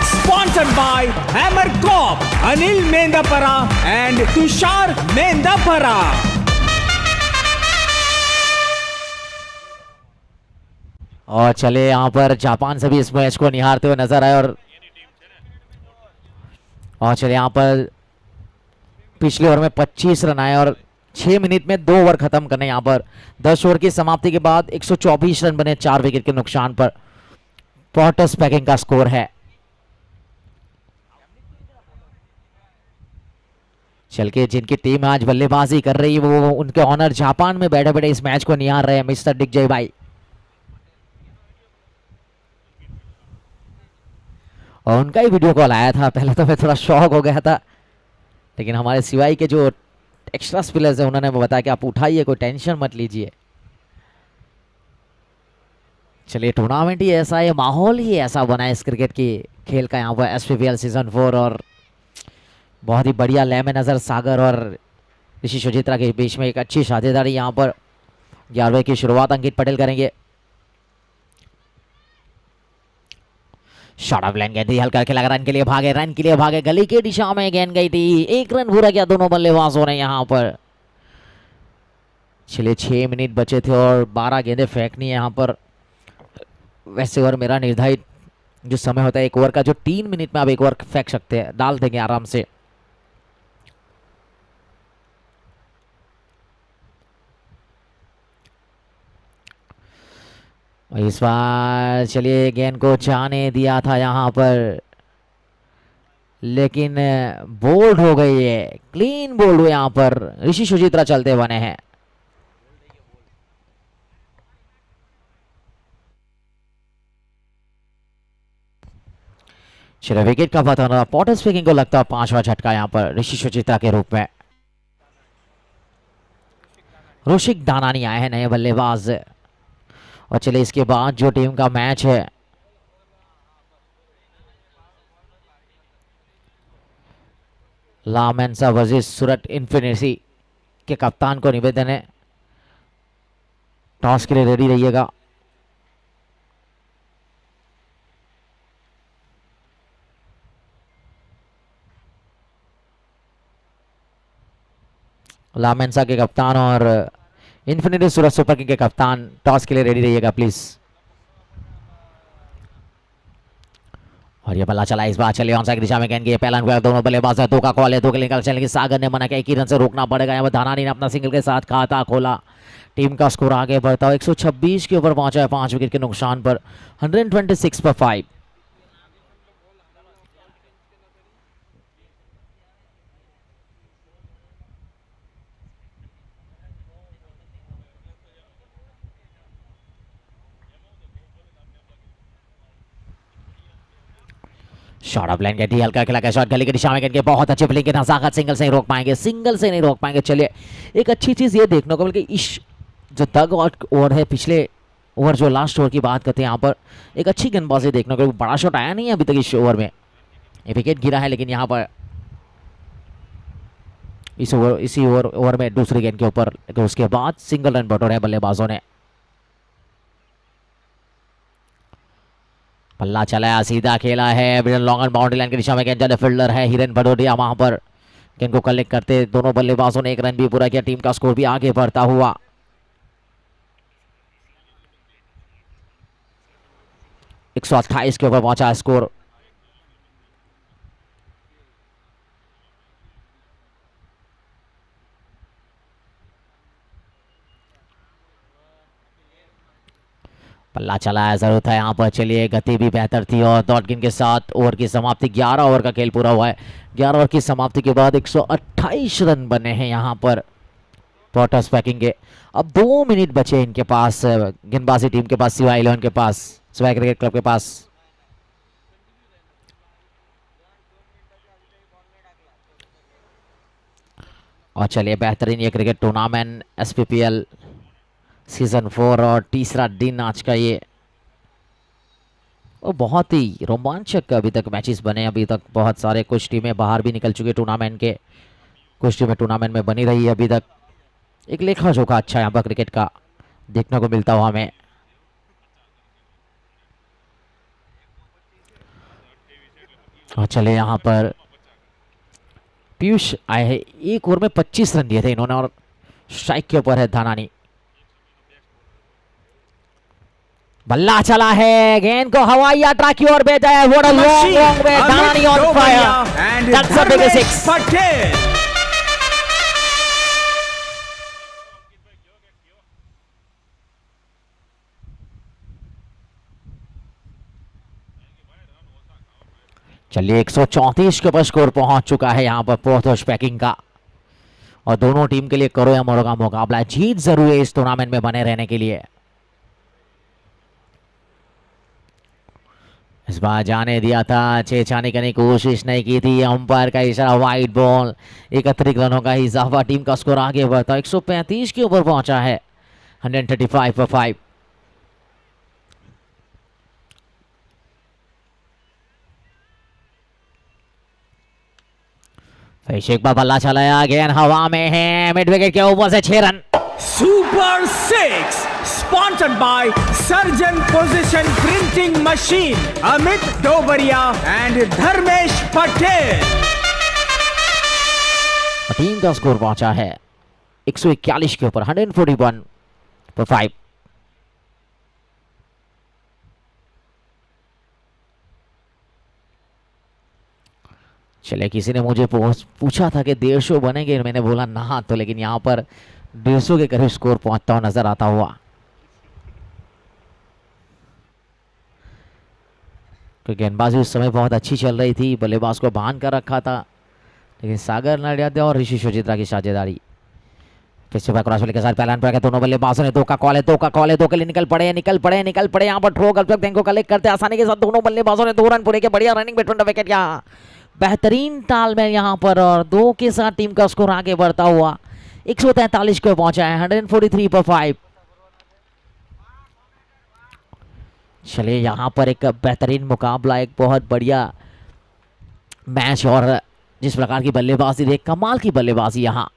Sponsored by Hammer Corp, Anil Mendapara and Tushar Mendapara. और चले यहाँ पर जापान से भी इस मैच को निहारते हुए नजर आए, और चले यहाँ पर पिछले ओवर में 25 रन आए और 6 मिनट में 2 ओवर खत्म करने, यहाँ पर 10 ओवर की समाप्ति के बाद 124 रन बने 4 विकेट के नुकसान पर। पॉटर्स पैकिंग का स्कोर है। चल के जिनकी टीम आज बल्लेबाजी कर रही है वो उनके ऑनर जापान में बैठे बैठे इस मैच को निहार रहे हैं मिस्टर दिग्विजय भाई। और उनका ही वीडियो कॉल आया था, पहले तो मैं थोड़ा शॉक हो गया था, लेकिन हमारे सिवाय के जो एक्स्ट्रा स्पिलर्स हैं उन्होंने बताया कि आप उठाइए, कोई टेंशन मत लीजिए। चलिए टूर्नामेंट ही ऐसा है, माहौल ही ऐसा बना है इस क्रिकेट की खेल का यहाँ पर एसपीपीएल सीजन 4, और बहुत ही बढ़िया लय में नजर सागर और ऋषि सुचित्रा के बीच में एक अच्छी साझेदारी यहाँ पर। 11वें की शुरुआत अंकित पटेल करेंगे। शॉर्ट ऑफ लाइन गेंद हल्का खेला, रन के लिए भागे, गली की दिशा में गेंद गई थी, 1 रन पूरा किया दोनों बल्लेबाजों ने यहाँ पर। चलिए 6 मिनट बचे थे और 12 गेंदें फेंकनी है यहाँ पर। वैसे ओवर मेरा निर्धारित जो समय होता है 1 ओवर का, जो 3 मिनट में आप 1 ओवर फेंक सकते हैं, डाल देंगे आराम से। इस बार चलिए गेंद को जाने दिया था यहाँ पर, लेकिन बोल्ड हो गई है, क्लीन बोल्ड हुए यहाँ पर, ऋषि सुचित्रा चलते बने हैं। चलो विकेट का पता ना, पॉटर स्पीकिंग को लगता है 5वां झटका यहाँ पर ऋषि सुचित्रा के रूप में। ऋषिक दानानी आए हैं नए बल्लेबाज। और चलिए इसके बाद जो टीम का मैच है ला मेंसा वर्सेस सूरत इन्फिनिटी के कप्तान को निवेदन है टॉस के लिए रेडी रहिएगा। ला मेंसा के कप्तान और इन्फिनिटी सूरत सुपर किंग के कप्तान टॉस के लिए रेडी रहिएगा प्लीज। और ये बल्ला चला इस बार, चलिए ऑन साइड दिशा में गेंद की पहला दोनों बल्लेबाज है, दो का कॉल है, दो के निकल चलेंगे। सागर ने मना किया, एक ही रन से रोकना पड़ेगा। यहाँ पर धानानी ने अपना सिंगल के साथ खाता खोला। टीम का स्कोर आगे बढ़ता है, 126 के ऊपर पहुंचा है 5 विकेट के नुकसान पर, 126 पर 5। शॉट ऑफ लाइन गेट हल्का खिला के शॉट गली की दिशा में गेंद के बहुत अच्छे फील्डिंग के नजाकत, सिंगल से नहीं रोक पाएंगे, सिंगल से नहीं रोक पाएंगे। चलिए एक अच्छी चीज ये देखने को मिली, इस जो तग ओवर है पिछले ओवर जो लास्ट ओवर की बात करते हैं, यहाँ पर एक अच्छी गेंदबाजी देखने को, बड़ा शॉट आया नहीं है अभी तक इस ओवर में। ये विकेट गिरा है, लेकिन यहाँ पर इसी ओवर में दूसरी गेंद के ऊपर, उसके बाद सिंगल रन बटोरे है बल्लेबाजों ने। पल्ला चलाया, सीधा खेला है, लॉन्ग ऑन बाउंड्री लाइन की दिशा में गेंद जाने, फील्डर है हिरेन भदौरिया, वहां पर गेंद को कलेक्ट करते दोनों बल्लेबाजों ने एक रन भी पूरा किया। टीम का स्कोर भी आगे बढ़ता हुआ 128 के ऊपर पहुंचा स्कोर। पल्ला चलाया, जरूरत है यहाँ पर। चलिए गति भी बेहतर थी और डॉट गेंद के साथ ओवर की समाप्ति, 11 ओवर का खेल पूरा हुआ है। 11 ओवर की समाप्ति के बाद 128 रन बने हैं यहाँ पर टॉस पैकिंग के। अब 2 मिनट बचे इनके पास, गेंदबाजी टीम के पास, सिवाय 11 के पास, सिवाय क्रिकेट क्लब के पास। और चलिए बेहतरीन ये क्रिकेट टूर्नामेंट SPPL सीजन 4 और तीसरा दिन आज का ये, और बहुत ही रोमांचक अभी तक मैचेस बने। अभी तक बहुत सारे, कुछ टीमें बाहर भी निकल चुकी टूर्नामेंट के, कुछ टीमें टूर्नामेंट में बनी रही है अभी तक। एक लेखा जोखा अच्छा यहाँ पर क्रिकेट का देखने को मिलता हुआ हमें। और चले यहाँ पर पीयूष आए हैं, एक ओवर में 25 रन दिए थे इन्होंने, और स्ट्राइक के ऊपर है धानानी। बल्ला चला है, गेंद को हवाई यात्रा की ओर भेजा है, what a long way, Dhanani on fire, that's a big six. चलिए 134 के ऊपर स्कोर पहुंच चुका है यहाँ पर फोर्थ पैकिंग का, और दोनों टीम के लिए करो या मरो का मुकाबला, जीत जरूर है इस टूर्नामेंट में बने रहने के लिए। इस बार जाने दिया था, छेड़छाड़ी करने की कोशिश नहीं की थी, अंपायर का इशारा, वाइड बॉल, 31 रनों का इजाफा, टीम का स्कोर आगे बढ़ता 135 के ऊपर पहुंचा है, 135 पर 5। फिर एक बार बल्ला चलाया, गेंद हवा में है, मिड विकेट के ऊपर से 6 run. Super 6 sponsored by Surgeon Position Printing Machine, Amit Dobaria and Dharmesh Patel। Team का स्कोर पहुंचा है 141 के ऊपर, 141 पर 5। चले, किसी ने मुझे पूछा था कि 150 बनेंगे, मैंने बोला ना, तो लेकिन यहाँ पर 150 के करीब स्कोर पहुंचता हुआ नजर आता हुआ। गेंदबाजी उस समय बहुत अच्छी चल रही थी, बल्लेबाज को बांध कर रखा था, लेकिन सागर नडियादे और ऋषि सुचित्रा की साझेदारी। फिर से क्रॉस के साथ पहला रन, दोनों बल्लेबाजों ने, 2 का कॉल है, 2 का कॉल है, 2 के लिए निकल पड़े यहाँ पर थ्रो करते वक्त कलेक्ट करते आसानी के साथ दोनों बल्लेबाजों ने 2 रन पूरे के, बढ़िया रनिंग बिटवीन द विकेट, यहाँ बेहतरीन तालमेल यहाँ पर, और 2 के साथ टीम का स्कोर आगे बढ़ता हुआ 143 को पहुंचा है, 143 पर 5। चलिए यहाँ पर एक बेहतरीन मुकाबला, एक बहुत बढ़िया मैच, और जिस प्रकार की बल्लेबाजी देख, कमाल की बल्लेबाजी। यहाँ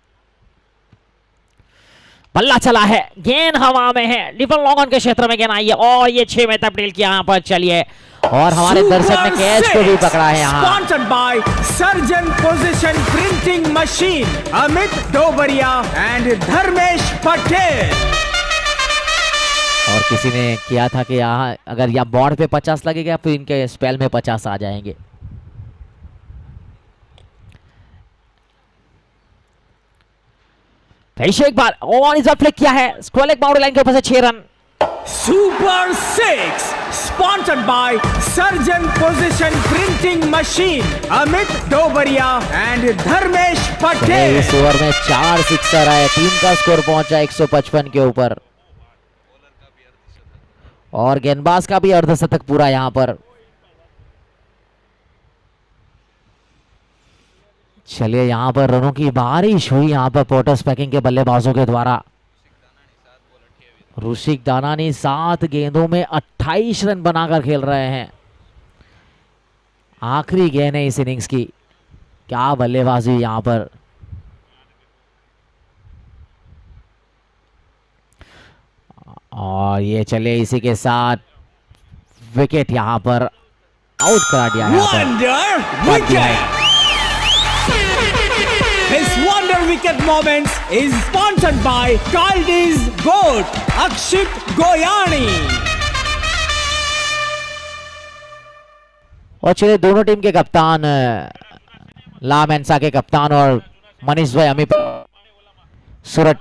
बल्ला चला है, गेंद हवा में है, लिफल लॉन्ग ऑन के क्षेत्र में गेंद आई है, और ये 6 में तब्दील किया यहाँ पर। चलिए, और हमारे दर्शक ने कैच को भी पकड़ा है यहाँ। Sponsored by Surgeon Position Printing Machine, Amit Dobaria and Dharmesh Patel। और किसी ने किया था कि यहाँ अगर यहाँ बॉर्ड पे 50 लगेगा फिर इनके स्पेल में 50 आ जाएंगे। फिर से एक बार और इस बार फ्लिक किया है, स्क्वायर लेग बाउंड्री लाइन के ऊपर से 6 run. Super 6 sponsored by Surgeon Position Printing Machine, Amit Dobaria and Dharmesh Patel। इस ओवर में 4 सिक्सर आए, टीम का स्कोर पहुंचा 155 के ऊपर और गेंदबाज का भी अर्धशतक पूरा यहां पर। चलिए यहां पर रनों की बारिश हुई यहां पर पोर्टस पैकिंग के बल्लेबाजों के द्वारा। ऋषिक दानानी 7 गेंदों में 28 रन बनाकर खेल रहे हैं। आखिरी गेंद है इस इनिंग्स की, क्या बल्लेबाजी यहां पर। और ये चले इसी के साथ विकेट यहां पर आउट करा दिया है। His wonder wicket moments is sponsored by Kaldi's Goat, Akshit Goyani। और चलिए दोनों टीम के कप्तान ला मेंसा के कप्तान और मनीष भाई अमी सूरत